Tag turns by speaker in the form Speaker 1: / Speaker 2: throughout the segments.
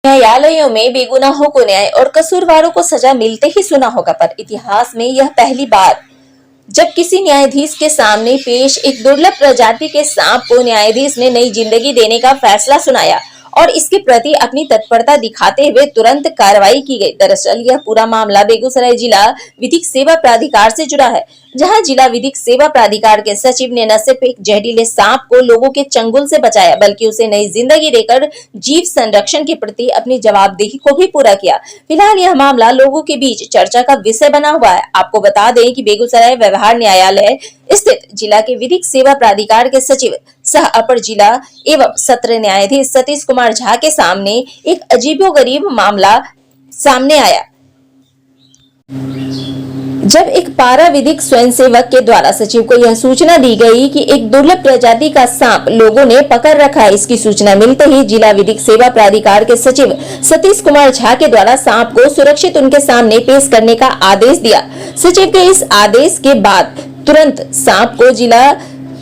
Speaker 1: न्यायालयों में बेगुनाहों को न्याय और कसूरवारों को सजा मिलते ही सुना होगा, पर इतिहास में यह पहली बार जब किसी न्यायाधीश के सामने पेश एक दुर्लभ प्रजाति के सांप को न्यायाधीश ने नई जिंदगी देने का फैसला सुनाया और इसके प्रति अपनी तत्परता दिखाते हुए तुरंत कार्रवाई की गई। दरअसल यह पूरा मामला बेगूसराय जिला विधिक सेवा प्राधिकार से जुड़ा है, जहां जिला विधिक सेवा प्राधिकार के सचिव ने न सिर्फ एक जहरीले सांप को लोगों के चंगुल से बचाया, बल्कि उसे नई जिंदगी देकर जीव संरक्षण के प्रति अपनी जवाबदेही को भी पूरा किया। फिलहाल यह मामला लोगों के बीच चर्चा का विषय बना हुआ है। आपको बता दें कि बेगूसराय व्यवहार न्यायालय स्थित जिला के विधिक सेवा प्राधिकार के सचिव सह अपर जिला एवं सत्र न्यायाधीश सतीश कुमार झा के सामने एक अजीबोगरीब मामला सामने आया, जब एक पारा विधिक स्वयंसेवक के द्वारा सचिव को यह सूचना दी गई कि एक दुर्लभ प्रजाति का सांप लोगों ने पकड़ रखा है। इसकी सूचना मिलते ही जिला विधिक सेवा प्राधिकार के सचिव सतीश कुमार झा के द्वारा सांप को सुरक्षित उनके सामने पेश करने का आदेश दिया। सचिव के इस आदेश के बाद तुरंत सांप को जिला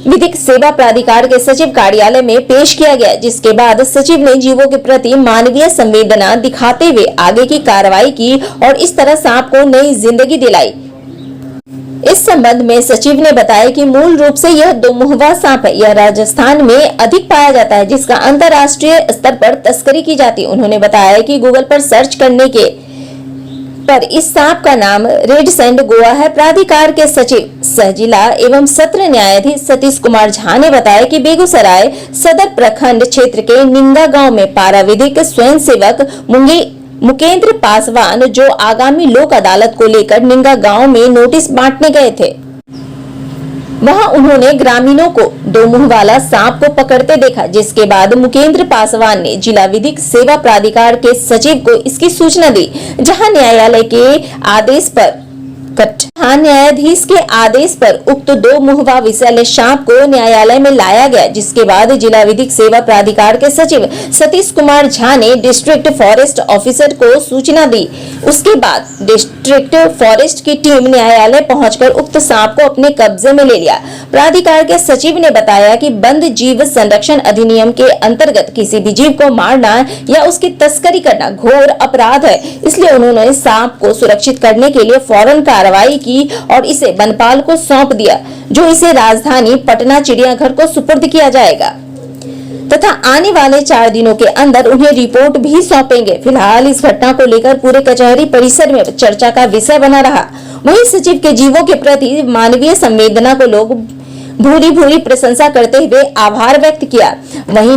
Speaker 1: विधिक सेवा प्राधिकार के सचिव कार्यालय में पेश किया गया, जिसके बाद सचिव ने जीवों के प्रति मानवीय संवेदना दिखाते हुए आगे की कार्रवाई की और इस तरह सांप को नई जिंदगी दिलाई। इस संबंध में सचिव ने बताया कि मूल रूप से यह दोमुखा सांप है। यह राजस्थान में अधिक पाया जाता है, जिसका अंतर्राष्ट्रीय स्तर पर तस्करी की जाती है। उन्होंने बताया कि गूगल पर सर्च करने के पर इस सांप का नाम रेड सैंड गोवा है। प्राधिकार के सचिव सह जिला एवं सत्र न्यायाधीश सतीश कुमार झा ने बताया कि बेगूसराय सदर प्रखंड क्षेत्र के निंगा गांव में पारा विधिक स्वयंसेवक मुकेंद्र पासवान, जो आगामी लोक अदालत को लेकर निंगा गांव में नोटिस बांटने गए थे, वहां उन्होंने ग्रामीणों को दो मुंह वाला सांप को पकड़ते देखा, जिसके बाद मुकेंद्र पासवान ने जिला विधिक सेवा प्राधिकार के सचिव को इसकी सूचना दी। जहां न्यायालय के आदेश पर न्यायाधीश के आदेश पर उक्त दो मुहवा विषैले सांप को न्यायालय में लाया गया, जिसके बाद जिला विधिक सेवा प्राधिकार के सचिव सतीश कुमार झा ने डिस्ट्रिक्ट फॉरेस्ट ऑफिसर को सूचना दी। उसके बाद डिस्ट्रिक्ट फॉरेस्ट की टीम न्यायालय पहुंचकर उक्त सांप को अपने कब्जे में ले लिया। प्राधिकार के सचिव ने बताया कि बंद जीव संरक्षण अधिनियम के अंतर्गत किसी भी जीव को मारना या उसकी तस्करी करना घोर अपराध है, इसलिए उन्होंने सांप को सुरक्षित करने के लिए फौरन कार्रवाई की और इसे वनपाल को सौंप दिया, जो इसे राजधानी पटना चिड़ियाघर को सुपुर्द किया जाएगा तथा आने वाले 4 दिनों के अंदर उन्हें रिपोर्ट भी सौंपेंगे। फिलहाल इस घटना को लेकर पूरे कचहरी परिसर में चर्चा का विषय बना रहा। वहीं सचिव के जीवों के प्रति मानवीय संवेदना को लोग भूरी भूरी प्रशंसा करते हुए आभार व्यक्त किया। वहीं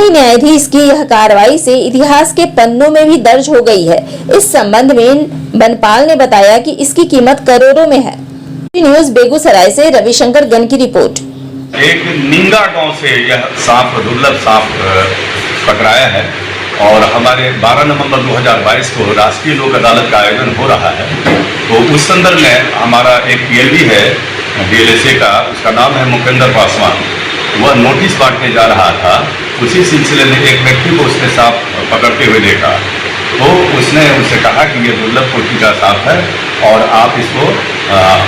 Speaker 1: न्यायाधीश की यह कार्रवाई से इतिहास के पन्नों में भी दर्ज हो गई है। इस संबंध में वनपाल ने बताया कि इसकी कीमत करोड़ों में है। न्यूज बेगूसराय से रविशंकर गन की रिपोर्ट।
Speaker 2: एक निंगा गांव से यह सांप, दुर्लभ सांप पकड़ाया है और हमारे 12 नवंबर 2022 को राष्ट्रीय लोक अदालत का आयोजन हो रहा है। तो उस संदर्भ में हमारा एक पीएलबी है डीएलएसए का, उसका नाम है मुकेंद्र पासवान, वह नोटिस बांटने जा रहा था। उसी सिलसिले में एक व्यक्ति को उसने सांप पकड़ते हुए देखा, तो उसने उससे कहा कि ये दुर्लभ कोटि का सांप है और आप इसको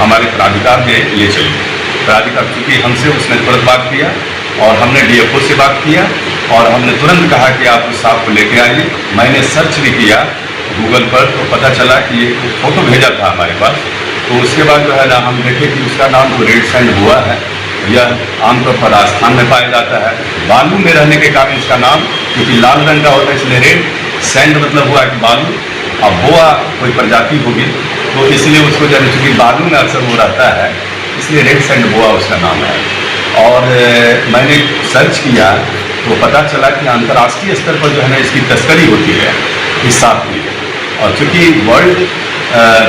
Speaker 2: हमारे प्राधिकार में ले चलिए। प्राधिकार चूँकि हमसे उसने तुरंत बात किया और हमने डीएफओ से बात किया और हमने तुरंत कहा कि आप उस सांप को लेके आइए। मैंने सर्च भी किया गूगल पर, तो पता चला कि ये फोटो भेजा था हमारे पास। तो उसके बाद जो है ना, हम देखे कि उसका नाम तो रेड सैंड हुआ है। यह आमतौर पर राजस्थान में पाया जाता है। बालू में रहने के कारण इसका नाम, क्योंकि लाल रंग का होता है इसलिए रेड सैंड मतलब हुआ कि बालू, अब बोआ कोई प्रजाति होगी तो इसलिए उसको जब चूँकि बालू में अक्सर वो रहता है इसलिए रेड सैंड बोआ उसका नाम है। और मैंने सर्च किया तो पता चला कि अंतर्राष्ट्रीय स्तर पर जो है ना इसकी तस्करी होती है इस सांप की। और चूँकि वर्ल्ड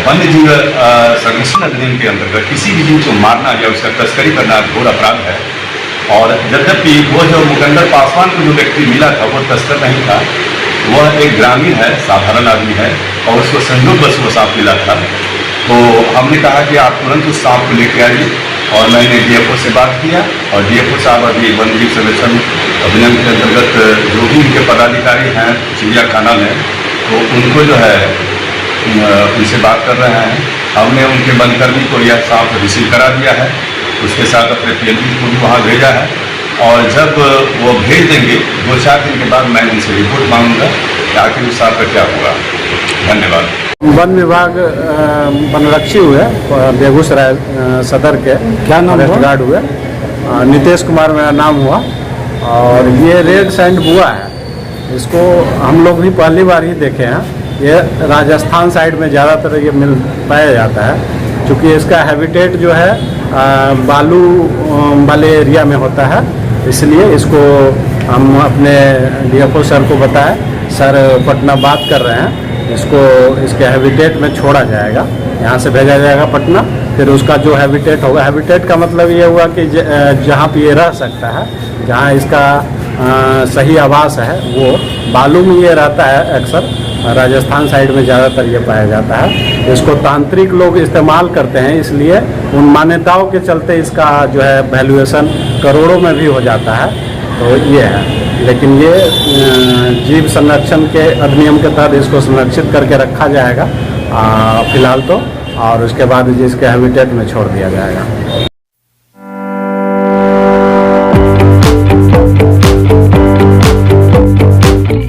Speaker 2: वन्य जीव संरक्षण अधिनियम के अंतर्गत किसी भी जीव को मारना या उसका तस्करी करना घोर अपराध है। और यद्यपि वो जो मुकेंद्र पासवान को जो व्यक्ति मिला था वो तस्कर नहीं था, वह एक ग्रामीण है, साधारण आदमी है और उसको संयोगवश वो सांप मिला था। तो हमने कहा कि आप तुरंत उस सांप को लेके आइए और मैंने डीएफओ से बात किया और डीएफओ साहब अभी वन्य जीव संरक्षण अधिनियम के अंतर्गत जो भी उनके पदाधिकारी हैं चिड़ियाखाना में, तो उनको जो है उनसे बात कर रहे हैं। हमने उनके वनकर्मी को यह सांप रिसीव करा दिया है, उसके साथ अपने पीएलबी को भी वहाँ भेजा है और जब वो भेज देंगे 2-4 दिन के बाद मैं उनसे रिपोर्ट मांगूंगा कि आखिर उस सांप का क्या हुआ। धन्यवाद।
Speaker 3: वन विभाग वनरक्षी हुए बेगूसराय सदर के, क्या नाम फॉरेस्ट गार्ड हुए, नितेश कुमार मेरा नाम हुआ। और ये रेड सैंड बुआ है, इसको हम लोग भी पहली बार ही देखे हैं। ये राजस्थान साइड में ज़्यादातर ये मिल पाया जाता है, क्योंकि इसका हैबिटेट जो है बालू वाले एरिया में होता है। इसलिए इसको हम अपने डीएफओ सर को बताएं, सर पटना बात कर रहे हैं, इसको इसके हैबिटेट में छोड़ा जाएगा, यहाँ से भेजा जाएगा पटना। फिर उसका जो हैबिटेट होगा, हैबिटेट का मतलब ये हुआ कि जहाँ पे ये रह सकता है, जहाँ इसका सही आवास है, वो बालू में ये रहता है अक्सर। राजस्थान साइड में ज़्यादातर ये पाया जाता है। इसको तांत्रिक लोग इस्तेमाल करते हैं, इसलिए उन मान्यताओं के चलते इसका जो है वैल्यूएशन करोड़ों में भी हो जाता है। तो ये है, लेकिन ये जीव संरक्षण के अधिनियम के तहत इसको संरक्षित करके रखा जाएगा फिलहाल तो, और उसके बाद इसके हैबिटेट में छोड़ दिया जाएगा।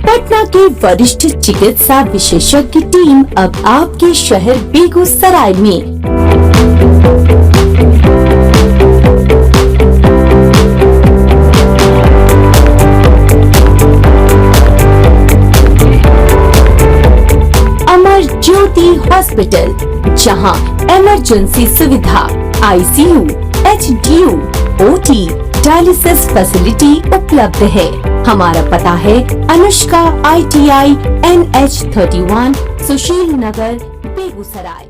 Speaker 4: पटना के वरिष्ठ चिकित्सा विशेषज्ञ टीम अब आपके शहर बेगूसराय में। अमर ज्योति हॉस्पिटल, जहां इमरजेंसी सुविधा, ICU, HDU, OT, dialysis facility उपलब्ध है। हमारा पता है अनुष्का ITI NH 31, सुशील नगर, बेगूसराय।